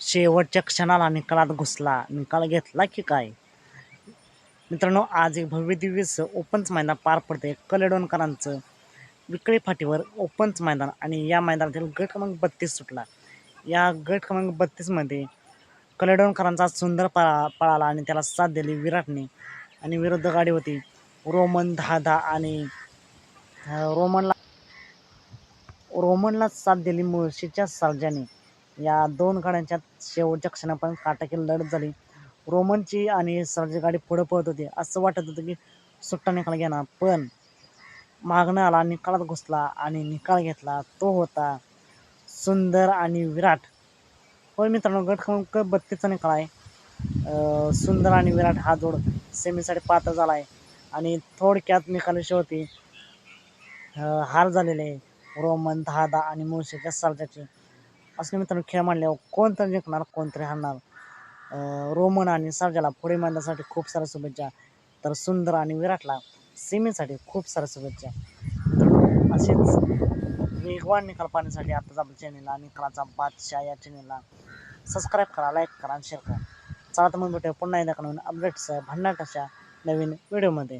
शेवटच्या क्षणाला निकालात घुसला. निकाल घेतला की काय? मित्रांनो, आज एक भव्य दिव्य ओपनचं मैदान पार पडते. कलेडोणकरांचं विक्री फाटीवर ओपनचं मैदान आणि या मैदानातील गट क्रमांक 32 सुटला. या गट क्रमांक 32 मध्ये कलेडोणकरांचा सुंदर पळाला आणि त्याला साथ दिली विराटने आणि विरुद्ध गाडी होती रोमन धादा आणि रोमनला साथ दिली मुळशीच्या सर्जाने. या दोन गाड्यांच्या शेवटच्या क्षणापर्यंत काटाकी लढत झाली. रोमनची आणि सर्जा गाडी पुढे पळत होती. असं वाटत होतं की सुट्टा निकाल घेणार, पण मागणं आला, निकालात घुसला आणि निकाल घेतला. तो होता सुंदर आणि विराट. होय मित्रांनो, गट क्रमांक 32चा निकाल आहे. सुंदर आणि विराट हा जोड सेमीसाठी पात्र झाला आहे आणि थोडक्यात निकाली शेवटी हार झालेले आहे रोमन धादा आणि मुळशीच्या सर्जाचे. असं मित्रांनो, खेळ मांडल्यावर कोणतरी जिंकणार, कोणतरी हारणार. रोमन आणि सर्जाला पुढे मैदानासाठी खूप साऱ्या शुभेच्छा, तर सुंदर आणि विराटला सेमीसाठी खूप साऱ्या शुभेच्छा. मित्रांनो, असेच वेगवान निकाल पाहण्यासाठी आताच आपल्या चॅनेलला निकालाचा बादशाह या चॅनेलला सबस्क्राईब करा, लाईक करा आणि शेअर करा. चला तर मग भेटूया पुन्हा एकदा नवीन अपडेट्स भन्नाट अशा नवीन व्हिडिओमध्ये.